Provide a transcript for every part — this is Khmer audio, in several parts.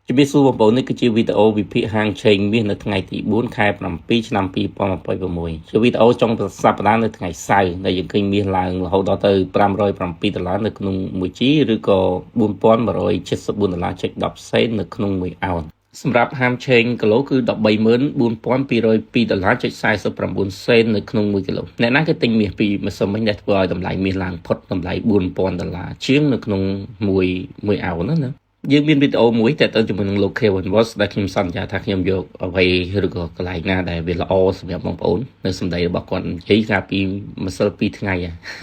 ជំរាបសួរបងប្អូននេះគឺជាវីដេអូវិភាគហាងឆេងមាសនៅថ្ងៃទី4 ខែ 7 ឆ្នាំ 2026 ជាវីដេអូចុងសប្តាហ៍នៅថ្ងៃសៅរ៍ដែលយើងឃើញមាសឡើងរហូតដល់ទៅ$507នៅក្នុង1ជីឬក៏$4,174.10 សេននៅក្នុង1អោនសម្រាប់ហាមឆេងគីឡូគឺ$134,202.49 សេននៅក្នុង1គីឡូអ្នកណាគេទិញមាសពីម្សិលមិញដែលធ្វើឲ្យតម្លៃមាសឡើងផុតតម្លៃ$4,000ជាងនៅក្នុង1អោនណាយើងមានវីដេអូមួយតែទៅជាមួយនឹងលោក Kevin Voss ដែលខ្ញុំសន្យាថាខ្ញុំយកអ្វីឬក៏កន្លែងណាដែលវាល្អសម្រាប់បងប្អូននៅសម្ដីរបស់គាត់និយាយថាពីម្សិល2ថ្ងៃ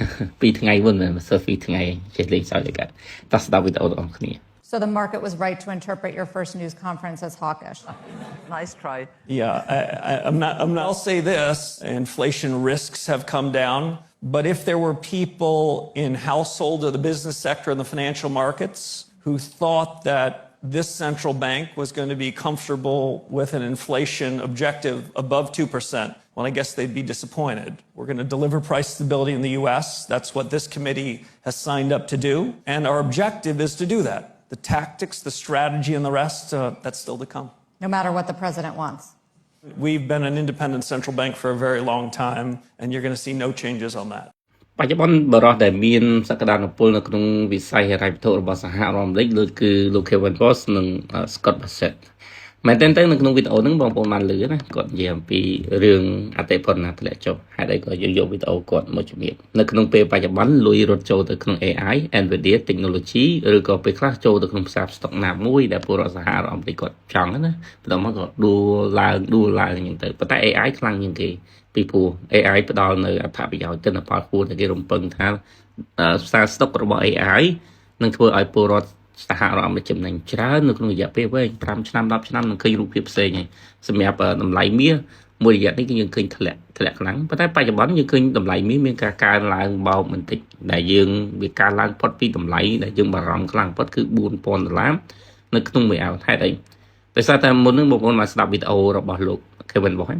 2ថ្ងៃមុនម្សិល2ថ្ងៃចេះលេងសើចតែកាត់តោះស្ដាប់វីដេអូរបស់គ្នា So the market was right to interpret your first news conference as hawkish. Nice try. Yeah, I'm not. I'll say this: inflation risks have come down. But if there were people in household or the business sector and the financial markets who thought that this central bank was going to be comfortable with an inflation objective above 2%, well, I guess they'd be disappointed. We're going to deliver price stability in the U.S. That's what this committee has signed up to do. And our objective is to do that. The tactics, the strategy, and the rest, that's still to come. No matter what the president wants. We've been an independent central bank for a very long time, and you're going to see no changes on that. បច្ចុប្បន្នបរិបទដែលមានសក្តានុពលនៅក្នុងវិស័យហិរញ្ញវត្ថុរបស់សហរដ្ឋអាមេរិកដូចគឺលោក Kevin Voss និង Scott Bessent មែនទែនទៅនៅក្នុងវីដេអូហ្នឹងបងប្អូនបានឮណាគាត់និយាយអំពីរឿងអតិផរណាធ្លាក់ចុះហេតុអីក៏យកវីដេអូគាត់មកជំរាបនៅក្នុងពេលបច្ចុប្បន្នលុយរត់ចូលទៅក្នុង AI Nvidia Technology ឬក៏ពេលខ្លះចូលទៅក្នុងផ្សារ stock ណាមួយដែលពលរដ្ឋសហរដ្ឋអាមេរិកគាត់ចង់ណាបន្ទាប់មកក៏ដួលឡើងអញ្ចឹងទៅប៉ុន្តែ AI ខ្លាំងជាងគេពីព្រោះ AI ផ្ដល់នៅអត្ថប្រយោជន៍ទិន្នផលខ្ពស់ដែលគេរំពឹងថាផ្សារ stock របស់ AI នឹងធ្វើឲ្យពលរដ្ឋសហរដ្ឋអាមេរិកចំណេញច្រើននៅក្នុងរយៈពេលវែង5ឆ្នាំ10ឆ្នាំនឹងឃើញរូបភាពផ្សេងហើយសម្រាប់តម្លៃមាសមួយរយៈនេះគឺយើងឃើញធ្លាក់ខ្លាំងប៉ុន្តែបច្ចុប្បន្នយើងឃើញតម្លៃមាសមានការកើនឡើងបោកបន្តិចដែលយើងវាកើនឡើងផុតពីតម្លៃដែលយើងបារម្ភខ្លាំងផុតគឺ$4,000នៅក្នុងមួយអោនហេតុអីដោយសារតែមុននឹងបងប្អូនបានស្ដាប់វីដេអូរបស់លោក Kevin Voss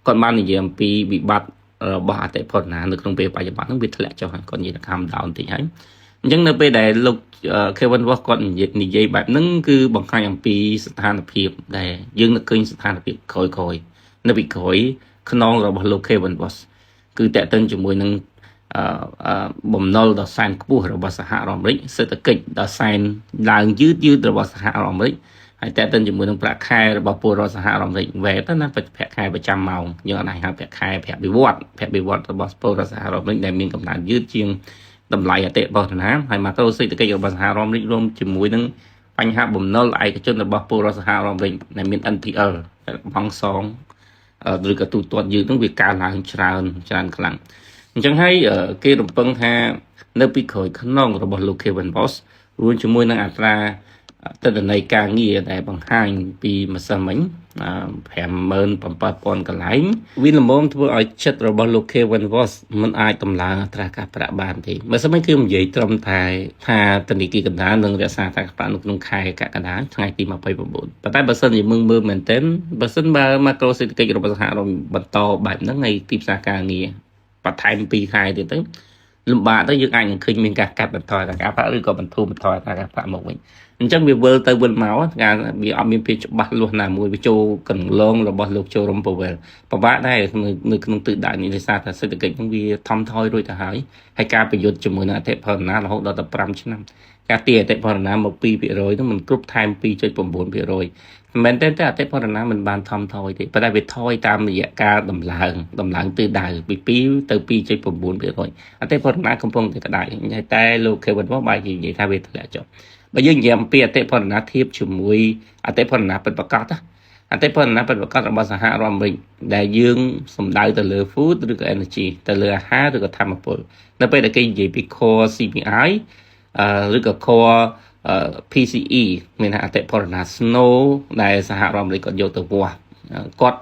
គាត់បាននិយាយអំពីវិបត្តិរបស់អតិផរណានៅក្នុងពេលបច្ចុប្បន្នហ្នឹងវាធ្លាក់ចុះហើយគាត់និយាយថា calm down បន្តិចហើយអញ្ចឹងនៅពេលដែលលោក Kevin Voss គាត់និយាយបែបហ្នឹងគឺបង្ហាញអំពីស្ថានភាពដែលយើងនឹកឃើញស្ថានភាពក្រោយនៅពីក្រោយខ្នងរបស់លោក Kevin Voss គឺតេតិនជាមួយនឹងបំណុលដ៏សែនខ្ពស់របស់សហរដ្ឋអាមេរិកសេដ្ឋកិច្ចដ៏សែនឡើងយឺតរបស់សហរដ្ឋអាមេរិកហើយតេតិនជាមួយនឹងប្រាក់ខែរបស់ពលរដ្ឋសហរដ្ឋអាមេរិកវ៉ែទៅណាប្រាក់ខែប្រចាំម៉ោងយើងអាចហៅប្រាក់ខែប្រាក់បៀវត្សរបស់ពលរដ្ឋសហរដ្ឋអាមេរិកដែលមានកំណើនយឺតជាងតម្លៃអតិផរណាហើយម៉ាក្រូសេដ្ឋកិច្ចរបស់សហរដ្ឋអាមេរិករួមជាមួយនឹងបញ្ហាបំណុលឯកជនរបស់ពលរដ្ឋសហរដ្ឋអាមេរិកដែលមាន NPL បង់សងឬក៏ទូទាត់យឺតហ្នឹងវាកើនឡើងច្រើនខ្លាំងអញ្ចឹងហើយគេរំពឹងថានៅពីក្រោយខ្នងរបស់លោក Kevin Voss រួមជាមួយនឹងអត្រាទិន្នន័យការងារដែលបង្ហាញពីម្សិលមិញ57,000 កន្លែងវាល្មមធ្វើឲ្យចិត្តរបស់លោក Kevin Voss មិនអាចតម្លើងអត្រាការប្រាក់បានទេម្សិលមិញគឺនិយាយត្រឹមថាធនាគារកណ្ដាលនឹងរក្សាអត្រាការប្រាក់នៅក្នុងខែកក្កដាថ្ងៃទី29ប៉ុន្តែបើសិនជាមើលមែនទែនបើសិនបើម៉ាក្រូសេដ្ឋកិច្ចរបស់សហរដ្ឋបន្តបែបហ្នឹងហើយទីផ្សារការងារបន្ថែម2ខែទៀតទៅលំបាកទៅយើងអាចនឹងឃើញមានការកាត់បន្ថយអត្រាការប្រាក់ឬក៏បន្ធូរបន្ថយអត្រាការប្រាក់មកវិញអញ្ចឹងវាវិលទៅវិលមកការវាអត់មានភាពច្បាស់លាស់ណាមួយវាចូលកន្លងរបស់លោកចូលរំពវលពិបាកដែរនៅក្នុងទិសដៅនេះដោយសារតែសេដ្ឋកិច្ចហ្នឹងវាថមថយរួចទៅហើយការប្រយុទ្ធជាមួយនឹងអតិផរណារហូតដល់5ឆ្នាំការទារអតិផរណាមក 2% ហ្នឹងមិនគ្រប់ថែម 2.9% មែនទេអតិផរណាមិនបានថមថយទេប៉ុន្តែវាថយតាមរយៈការដំឡើងទិសដៅពី2ទៅ 2.9% អតិផរណាកំពុងតែក្តៅតែលោក Kevin Voss បាយនិយាយថាវាធ្លាក់ចុះបើយើងនិយាយអំពីអតិផរណាធៀបជាមួយអតិផរណាពិតប្រាកដអតិផរណាពិតប្រាកដរបស់សហរដ្ឋអាមេរិកដែលយើងសំដៅទៅលើ food ឬក៏ energy ទៅលើអាហារឬក៏ធម្មពលនៅពេលដែលគេនិយាយពី core CPI ឬក៏ core PCE មានអតិផរណា snow ដែលសហរដ្ឋអាមេរិកគាត់យកទៅវាស់គាត់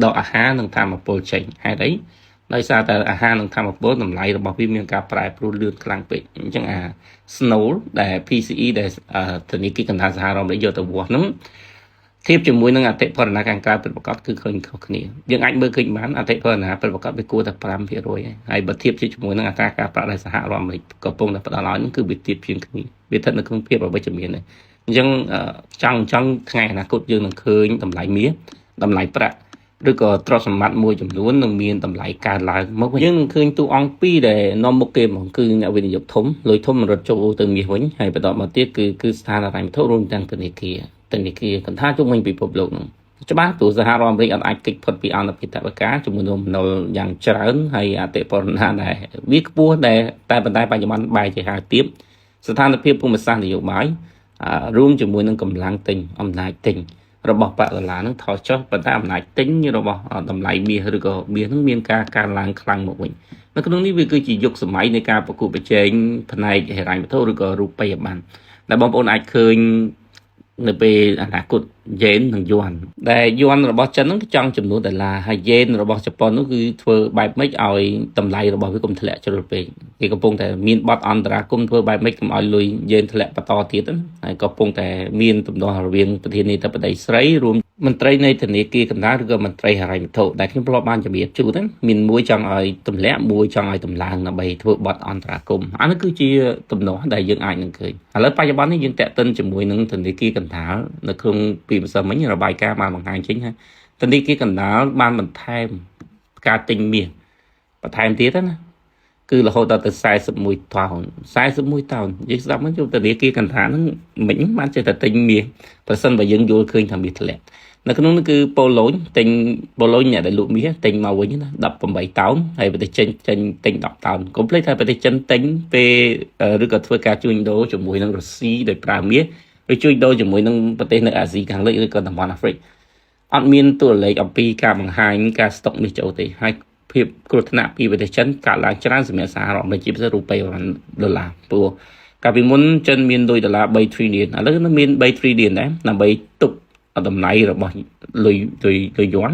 ដកអាហារនិងធម្មពលចេញហេតុអីដោយសារតែអាហារនិងធម្មពលតម្លៃរបស់វាមានការប្រែប្រួលលឿនខ្លាំងពេកអញ្ចឹងsnow ដែល PCE ដែលធនាគារកណ្ដាលសហរដ្ឋអាមេរិកយកទៅវាស់ហ្នឹងធៀបជាមួយនឹងអតិផរណាខាងក្រៅពិតប្រាកដគឺឃើញខុសគ្នាយើងអាចមើលឃើញបានអតិផរណាពិតប្រាកដវាគួរតែ 5% ហើយបើធៀបជាមួយនឹងអត្រាការប្រាក់ដែលសហរដ្ឋអាមេរិកកំពុងតែផ្ដល់ឲ្យហ្នឹងគឺវាទៀបជាងគ្នាវាស្ថិតនៅក្នុងភាពអវិជ្ជមាន ចឹងចង់ថ្ងៃអនាគតយើងនឹងឃើញតម្លៃមាសតម្លៃប្រាក់ឬក៏ទ្រព្យសម្បត្តិមួយចំនួននឹងមានតម្លៃកើនឡើងមកវិញយើងនឹងឃើញតួអង្គពីរដែលនាំមុខគេហ្មងគឺអ្នកវិនិយោគធំលុយធំរត់ចូលទៅមាសវិញហើយបន្តមកទៀតគឺស្ថានហិរញ្ញវត្ថុរួមទាំងធនាគារកណ្ដាលជុំវិញពិភពលោកនោះច្បាស់ព្រោះសហរដ្ឋអាមេរិកអត់អាចគេចផុតពីអនុប្រតិបត្តិការជំនួយបំណុលយ៉ាងច្រើនហើយអតិពលណាដែលវាខ្ពស់តែប៉ុន្តែបច្ចុប្បន្នបែរជាហាទៀបស្ថានភាពភូមិសាស្ត្រនយោបាយរួមជាមួយនឹងកម្លាំងទិញអំណាចទិញរបស់ប្រាក់ដុល្លារនឹងថយចុះប៉ុន្តែអំណាចទិញរបស់តម្លៃមាសឬក៏មាសនឹងមានការកើនឡើងខ្លាំងមកវិញនៅក្នុងនេះវាគឺជាយុគសម័យនៃការប្រកួតប្រជែងផ្នែកហិរញ្ញវត្ថុឬក៏រូបិយប័ណ្ណដែលបងប្អូនអាចឃើញនៅពេលអនាគតយេននិងយួនដែលយួនរបស់ចិនហ្នឹងគឺចង់ចំនួនដុល្លារហើយយេនរបស់ជប៉ុននោះគឺធ្វើបែបម៉េចឲ្យតម្លៃរបស់វាកុំធ្លាក់ជ្រុលពេកគេកំពុងតែមានបទអន្តរាគមន៍ធ្វើបែបម៉េចកុំឲ្យលុយយេនធ្លាក់បន្តទៀតហើយក៏កំពុងតែមានទំនាស់រវាងប្រធានាធិបតីស្រីរួមមន្ត្រីនៃធនាគារកណ្ដាលឬក៏មន្ត្រីហិរញ្ញវត្ថុដែលខ្ញុំធ្លាប់បានជម្រាបជូនមានមួយចង់ឲ្យទម្លាក់មួយចង់ឲ្យតម្លើងដើម្បីធ្វើបទអន្តរាគមន៍អានោះគឺជាទំនាស់ដែលយើងអាចនឹងឃើញឥឡូវបច្ចុប្បន្ននេះយើងតាក់ទិនជាមួយនឹងធនាគារកណ្ដាលនៅក្នុងពីម្សិលមិញរបាយការណ៍បានបង្ហាញចេញថាធនាគារកណ្ដាលបានបន្ថែមការទិញមាសបន្ថែមទៀតណាគឺរហូតដល់ទៅ41តោនយើងស្ដាប់មកជួបធនាគារកណ្ដាលហ្នឹងមិញបានចេះតែទិញមាសប្រសិនបើយើងយល់ឃើញថាមាសធ្លាក់នៅក្នុងនោះគឺប៉ូឡូញទិញប៉ូឡូញអ្នកដែលលក់មាសទិញមកវិញណា18តោនហើយប្រទេសចិនទិញ10តោនកុំភ្លេចថាប្រទេសចិនទិញពេលឬក៏ធ្វើការជួញដូរជាមួយនឹងរុស្ស៊ីដោយប្រើមាសឬជួញដូរជាមួយនឹងប្រទេសនៅអាស៊ីខាងលិចឬក៏តំបន់អាហ្វ្រិកអត់មានតួលេខអំពីការបង្ហាញការស្តុកមាសចូលទេហើយភាពគ្រោះថ្នាក់ពីប្រទេសចិនកើតឡើងច្រើនសម្រាប់សហរដ្ឋអាមេរិកជាពិសេសរូបិយប័ណ្ណដុល្លារព្រោះកាលពីមុនចិនមានលុយដុល្លារ3 trillion ឥឡូវនៅមាន3 trillion ដែរដើម្បីទប់តម្លៃរបស់លុយយួន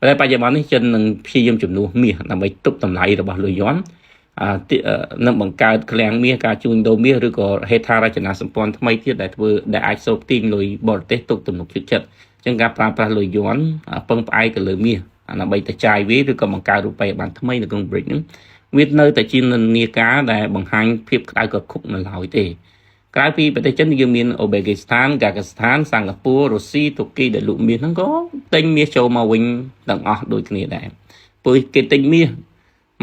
តែបច្ចុប្បន្ននេះចិននឹងព្យាយាមជំនួសមាសដើម្បីទប់តម្លៃរបស់លុយយួននឹងបង្កើតឃ្លាំងមាសការជួញដូរមាសឬក៏ហេដ្ឋារចនាសម្ព័ន្ធថ្មីទៀតដែលអាចសូកទាញលុយបរទេសទុកទំនុកចិត្តអញ្ចឹងការប្រើប្រាស់លុយយួនពឹងផ្អែកទៅលើមាសដើម្បីទៅចាយវាឬក៏បង្កើតរូបិយប័ណ្ណថ្មីនៅក្នុង BRIC ហ្នឹងវានៅតែជានិន្នាការដែលបង្ហាញភាពក្តៅកគុកនៅឡើយទេក្រៅពីប្រទេសចិនយើងមានអូបេគីស្ថានកាហ្គស្ថានសិង្ហបុរីរុស្ស៊ីទូគីដែលលក់មាសហ្នឹងក៏ទិញមាសចូលមកវិញទាំងអស់ដូចគ្នាដែរព្រោះគេទិញមាស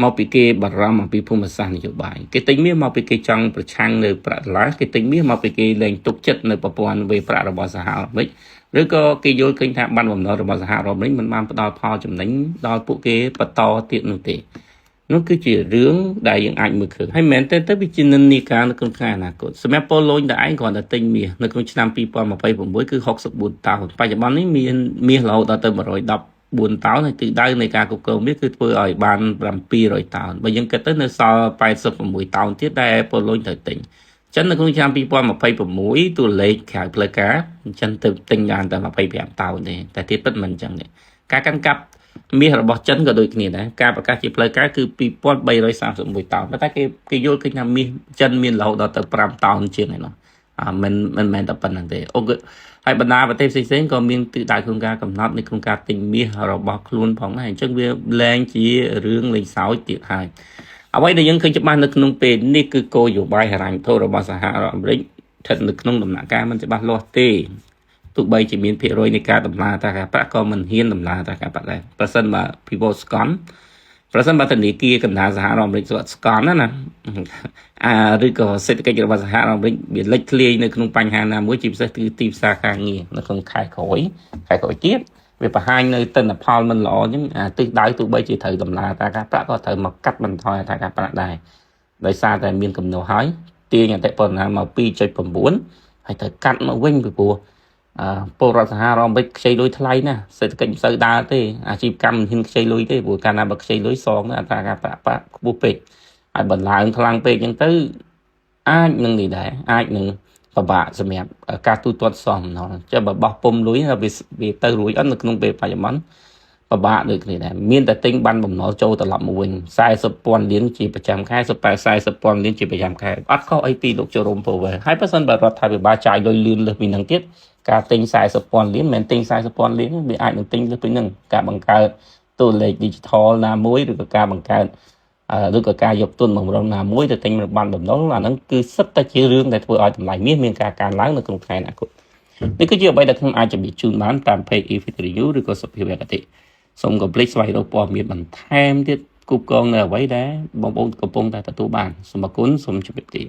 មកពីគេបារម្ភអំពីភូមិសាស្ត្រនយោបាយគេទិញមាសមកពីគេចង់ប្រឆាំងនៅប្រាក់ដុល្លារគេទិញមាសមកពីគេលែងទុកចិត្តនៅប្រព័ន្ធវេប្រាក់របស់សហរដ្ឋអាមេរិកឬក៏គេយល់ឃើញថាបានបំណុលរបស់សហរដ្ឋអាមេរិកមិនបានផ្ដល់ផលចំណេញដល់ពួកគេបន្តទៀតនោះទេនោះគឺជារឿងដែលយើងអាចមើលឃើញហើយមែនតើទៅវាជានិន្នាការនៅក្នុងថ្ងៃអនាគតសម្រាប់ប៉ូឡូញតែឯងគ្រាន់តែទិញមាសនៅក្នុងឆ្នាំ2026គឺ64តោនបច្ចុប្បន្ននេះមានមាសរហូតដល់ទៅ114តោនហើយទិសដៅនៃការគ្រប់គ្រងមាសគឺធ្វើឲ្យបាន700តោនបើយើងគិតទៅនៅសល់86តោនទៀតដែលប៉ូឡូញត្រូវទិញចឹងនៅក្នុងឆ្នាំ2026តួលេខក្រៅផ្លូវការចិនទៅទិញបានតែ25តោនទេតែទៀតពិតមិនអញ្ចឹងទេការកាន់កាប់មាសរបស់ចិនក៏ដូចគ្នាដែរការប្រកាសជាផ្លូវការគឺ2331តោនតែគេយល់ឃើញថាមាសចិនមានរហូតដល់ទៅ5តោនជាងឯនោះមិនមែនតែប៉ុណ្្នឹងទេអូហើយបណ្ដាប្រទេសផ្សេងៗក៏មានទិសដៅក្នុងការកំណត់នៅក្នុងការទិញមាសរបស់ខ្លួនផងដែរអញ្ចឹងវាលែងជារឿងលេងសើចទៀតហើយអ្វីដែលយើងឃើញច្បាស់នៅក្នុងពេលនេះគឺគោលនយោបាយហិរញ្ញវត្ថុរបស់សហរដ្ឋអាមេរិកស្ថិតនៅក្នុងដំណាក់កាលមិនច្បាស់លាស់ទេទោះបីជាមានភាគរយនៃការដំណើរតែការប្រាក់ក៏មិនហ៊ានដំណើរតែការប្រាក់ដែរប្រសិនបើ people ស្គន់ប្រសិនបើធនាគារកណ្ដាលសហរដ្ឋអាមេរិកស្គន់ណាឬក៏សេដ្ឋកិច្ចរបស់សហរដ្ឋអាមេរិកវាលេចធ្លាយនៅក្នុងបញ្ហាណាមួយជាពិសេសគឺទីផ្សារការងារនៅក្នុងខែក្រោយទៀតវាបង្ហាញនៅទិន្នផលមិនល្អអញ្ចឹងទិសដៅទោះបីជាត្រូវដំណើរតែការប្រាក់ក៏ត្រូវមកកាត់បន្ថយតែការប្រាក់ដែរដោយសារតែមានកំណោះហើយទាញអតិពលណាមក 2.9 ហើយត្រូវកាត់មកវិញពីព្រោះពលរដ្ឋសហរដ្ឋអាមេរិកខ្ចីលុយថ្លៃណាស់សេដ្ឋកិច្ចមិនសូវដើរទេអាជីវកម្មមិនហ៊ានខ្ចីលុយទេព្រោះកាលណាបើខ្ចីលុយសងអត្រាការប្រាក់ខ្ពស់ពេកហើយបន្លែងខ្លាំងពេកអញ្ចឹងទៅអាចនឹងនេះដែរអាចនឹងពិបាកសម្រាប់ការទូទាត់សមណោះចាំបើបោះពុំលុយវាទៅរួចអត់នៅក្នុងពេលបច្ចុប្បន្នពិបាកដូចគ្នាដែរមានតែទិញបានបំណុលចូលត្រឡប់មកវិញ40,000លានជាប្រចាំខែ40,000លានជាប្រចាំខែអត់ខុសអីពីលោកជរ៉ូមពូវែហើយបើសិនបើរដ្ឋាភិបាលចាយលុយលឿនលើសពីហ្នឹងទៀតការទិញ40,000លានមិនទិញ40,000លានវាអាចនឹងទិញលើសពីហ្នឹងការបង្កើតតួលេខ digital ណាមួយឬក៏ការបង្កើតឬក៏ការយកទុនបម្រុងណាមួយទៅទិញបានបំណុលអាហ្នឹងគឺសិតតែជារឿងដែលធ្វើឲ្យតម្លៃមាសមានការកើនឡើងនៅក្នុងថ្ងៃអនាគត នេះគឺជាអ្វីដែលខ្ញុំអាចជម្រាបជូនបានតាម page e-video ឬក៏សុភាវគតិសូមកុំភ្លេចស្វែងរកព័ត៌មានបន្ថែមទៀតគូបកងនៅអ្វីដែលបងប្អូនកំពុងតែទទួលបានសូមអរគុណសូមជម្រាបលា